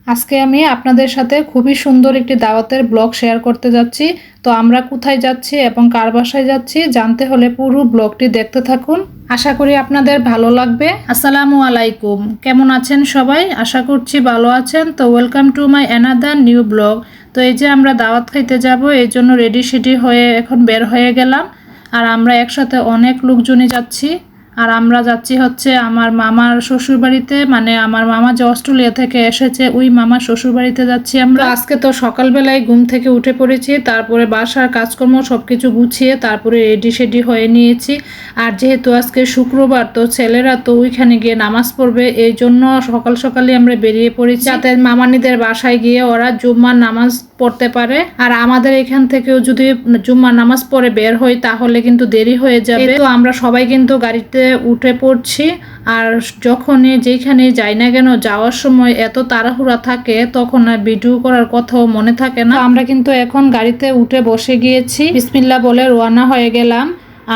আজকে আমি আপনাদের সাথে খুবই সুন্দর একটি দাওয়াতের ব্লগ শেয়ার করতে যাচ্ছি। তো আমরা কোথায় যাচ্ছি এবং কার বাসায় যাচ্ছি জানতে হলে পুরো ব্লগটি দেখতে থাকুন। আশা করি আপনাদের ভালো লাগবে। আসসালামু আলাইকুম, কেমন আছেন সবাই? আশা করছি ভালো আছেন। তো welcome to my another new blog. তো এই যে আমরা দাওয়াত খাইতে যাব, এই জন্য রেডি সেডি হয়ে এখন বের হয়ে গেলাম। আর আমরা একসাথে অনেক লোকজনই যাচ্ছি। আর আমরা যাচ্ছি হচ্ছে আমার মামার শ্বশুর বাড়িতে, মানে আমার মামা যে অস্ট্রেলিয়া থেকে এসেছে ওই মামার শ্বশুর বাড়িতে যাচ্ছি আমরা। আজকে তো সকালবেলায় ঘুম থেকে উঠে পড়েছি, তারপরে বাসার কাজকর্ম সবকিছু গুছিয়ে তারপরে রেডি সেডি হয়ে নিয়েছি। আর যেহেতু আজকে শুক্রবার, তো ছেলেরা তো ওইখানে গিয়ে নামাজ পড়বে, এই জন্য সকাল সকালে আমরা বেরিয়ে পড়েছি যাতে মামানিদের বাসায় গিয়ে ওরা জুম্মার নামাজ পড়তে পারে। আর আমাদের এখান থেকেও যদি জুম্মার নামাজ পড়ে বের হই তাহলে কিন্তু দেরি হয়ে যাবে। তো আমরা সবাই কিন্তু গাড়িতে উঠে পড়ছি। আর যখনই যেখানে যাই না কেন যাওয়ার সময় এত তাড়াহুড়া থাকে তখন আর ভিডিও করার কথাও মনে থাকে না। আমরা কিন্তু এখন গাড়িতে উঠে বসে গিয়েছি, বিসমিল্লাহ বলে রওনা হয়ে গেলাম।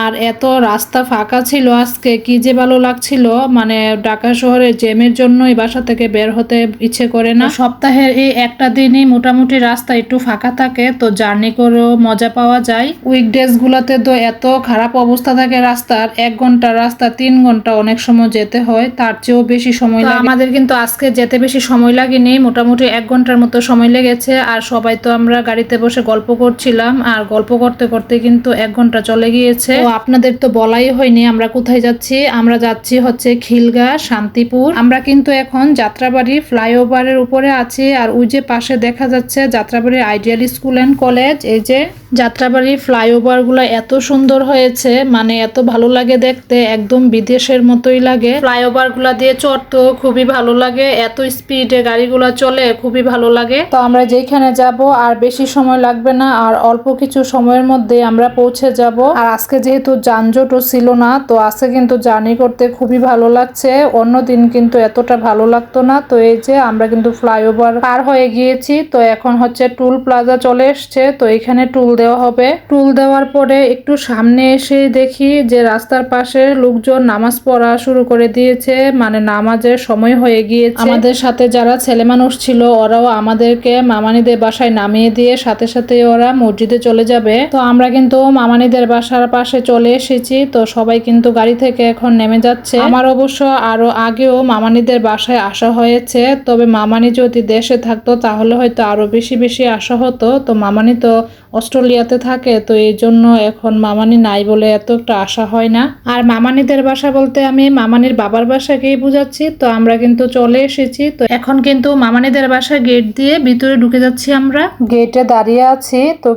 আর এত রাস্তা ফাঁকা ছিল আজকে, কি যে ভালো লাগছিল। মানে ঢাকা শহরে জ্যামের জন্য এই বাসা থেকে বের হতে ইচ্ছে করে না। সপ্তাহের এই একটা দিনই মোটামুটি রাস্তা একটু ফাঁকা থাকে, তো জার্নি করেও মজা পাওয়া যায়। উইকডেজ গুলোতে তো এত খারাপ অবস্থা থাকে রাস্তার, 1 ঘন্টা রাস্তা 3 ঘন্টা অনেক সময় যেতে হয়, তার চেয়েও বেশি সময় লাগে। আমাদের কিন্তু আজকে যেতে বেশি সময় লাগেনি, মোটামুটি 1 ঘন্টার মতো সময় লেগেছে। আর সবাই তো আমরা গাড়িতে বসে গল্প করছিলাম, আর গল্প করতে করতে কিন্তু 1 ঘন্টা চলে গিয়েছে। তো আপনাদের তো বলাই হয়নি আমরা কোথায় যাচ্ছি। আমরা যাচ্ছি হচ্ছে খিলগা শান্তিপুর। আমরা কিন্তু এখন যাত্রাবাড়ি ফ্লাইওভারের উপরে আছি। আর ওই যে পাশে দেখা যাচ্ছে Jatrabari ideal school and college. এই যে যাত্রাবাড়ি ফ্লাইওভার গুলো এত সুন্দর হয়েছে, মানে এত ভালো লাগে দেখতে, একদম বিদেশের মতোই লাগে। ফ্লাইওভার গুলা দিয়ে চড়তে খুবই ভালো লাগে, এত স্পিডে গাড়িগুলা চলে, খুবই ভালো লাগে। তো আমরা যেখানে যাব আর বেশি সময় লাগবে না, আর অল্প কিছু সময়ের মধ্যে আমরা পৌঁছে যাব। আর আজকে যেহেতু যানজটও ছিল না, তো আজকে কিন্তু জার্নি করতে খুবই ভালো লাগছে। অন্যদিন কিন্তু এতটা ভালো লাগতো না। তো এই যে আমরা কিন্তু ফ্লাইওভার পার হয়ে গিয়েছি। তো এখন হচ্ছে টুল প্লাজা চলে এসছে, তো এখানে টুল দেওয়া হবে। টুল দেওয়ার পরে একটু সামনে এসে দেখি যে রাস্তার পাশে লোকজন নামাজ পড়া শুরু করে দিয়েছে, মানে নামাজের সময় হয়ে গিয়েছে। আমাদের সাথে যারা ছেলে মানুষ ছিল ওরাও আমাদেরকে মামানিদের বাসায় নামিয়ে দিয়ে সাথে সাথে ওরা মসজিদে চলে যাবে। তো আমরা কিন্তু মামানিদের বাসার পাশে চলে এসেছি। তো সবাই কিন্তু গাড়ি থেকে এখন নেমে যাচ্ছে। আমার অবশ্য আরো আগেও মামানিদের বাসায় আসা হয়েছে, তবে মামানি যদি দেশে থাকতো তাহলে হয়তো আরো বেশি বেশি আসা হতো। তো মামানি তো অস্ট্রেলিয়াতে থাকে, তো এই জন্য এখন মামানি নাই বলে এত একটা আশা হয় না। আর মামানিদের বাসা বলতে আমি মামানির বাবার বাসাকেই বুঝাচ্ছি। তো আমরা কিন্তু চলে এসেছি। তো এখন কিন্তু মামানিদের বাসা গেট দিয়ে ভিতরে ঢুকে যাচ্ছি। আমরা গেটে দাঁড়িয়ে আছি, তো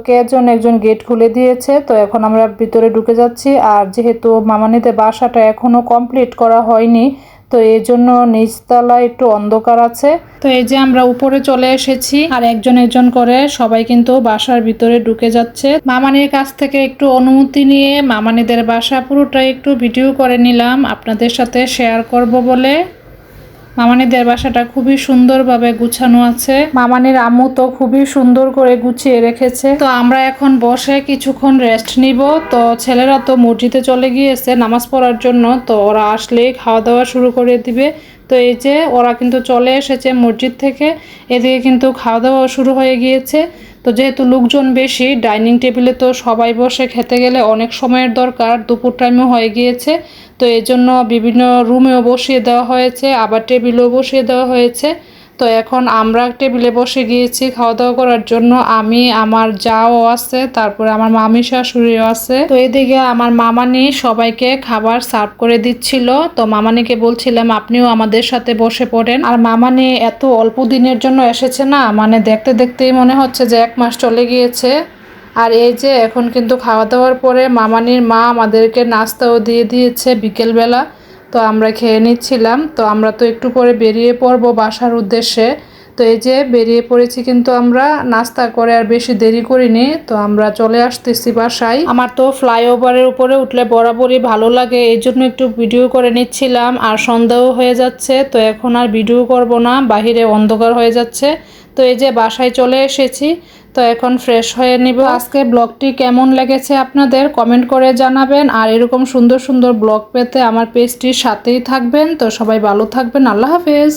একজন গেট খুলে দিয়েছে। তো এখন আমরা ভিতরে ঢুকে যাচ্ছি। আর যেহেতু মামানিদের বাসাটা এখনো কমপ্লিট করা হয়নি, তো এই জন্য নিচতলা একটু অন্ধকার আছে। তো এই যে আমরা উপরে চলে এসেছি, আর একজন করে সবাই কিন্তু বাসার ভিতরে ঢুকে যাচ্ছে। মামানির কাছ থেকে একটু অনুমতি নিয়ে মামানিদের বাসা পুরোটাই একটু ভিডিও করে নিলাম আপনাদের সাথে শেয়ার করব বলে। মামানিদের বাসাটা খুবই সুন্দরভাবে গুছানো আছে। মামানির আম্মু তো খুবই সুন্দর করে গুছিয়ে রেখেছে। তো আমরা এখন বসে কিছুক্ষণ রেস্ট নিব। তো ছেলেরা তো মসজিদে চলে গিয়েছে নামাজ পড়ার জন্য, তো ওরা আসলেই খাওয়া দাওয়া শুরু করে দিবে। তো এই যে ওরা কিন্তু চলে এসেছে মসজিদ থেকে, এদিকে কিন্তু খাওয়া দাওয়া শুরু হয়ে গিয়েছে। তো যেহেতু লোকজন বেশি, ডাইনিং টেবিলে তো সবাই বসে খেতে গেলে অনেক সময়ের দরকার, দুপুর টাইমও হয়ে গিয়েছে। তো এই জন্য বিভিন্ন রুমেও বসিয়ে দেওয়া হয়েছে, আবার টেবিলেও বসিয়ে দেওয়া হয়েছে। তো এখন আমরা টেবিলে বসে গিয়েছি খাওয়া দাওয়া করার জন্য। আমি, আমার যাও আছে, তারপরে আমার মামি শাশুড়িও আছে। তো এদিকে আমার মামানি সবাইকে খাবার সার্ভ করে দিচ্ছিল। তো মামানিকে বলছিলাম আপনিও আমাদের সাথে বসে পড়েন। আর মামানি এত অল্প দিনের জন্য এসেছে না, মানে দেখতে দেখতেই মনে হচ্ছে যে 1 মাস চলে গিয়েছে। আর এই যে এখন কিন্তু খাওয়া দাওয়ার পরে মামানির মা আমাদেরকে নাস্তাও দিয়ে দিয়েছে বিকেলবেলা। তো আমরা খেয়ে নিচ্ছিলাম। তো আমরা তো একটু পরে বেরিয়ে পড়বো বাসার উদ্দেশ্যে। তো এই যে বেরিয়ে পড়েছি কিন্তু আমরা নাস্তা করে, আর বেশি দেরি করিনি। তো আমরা চলে আসতেছি বাসায়। আমার তো ফ্লাইওভারের উপরে উঠলে বরাবরই ভালো লাগে, এই জন্য একটু ভিডিও করে নিচ্ছিলাম। আর সন্ধ্যাও হয়ে যাচ্ছে, তো এখন আর ভিডিও করব না, বাহিরে অন্ধকার হয়ে যাচ্ছে। তো এই যে বাসায় চলে এসেছি। তো এখন ফ্রেশ হয়ে নিব। আজকে ব্লগটি কেমন লেগেছে আপনাদের কমেন্ট করে জানাবেন। আর এরকম সুন্দর সুন্দর ব্লগ পেতে আমার পেজটির সাথেই থাকবেন। তো সবাই ভালো থাকবেন, আল্লাহ হাফেজ।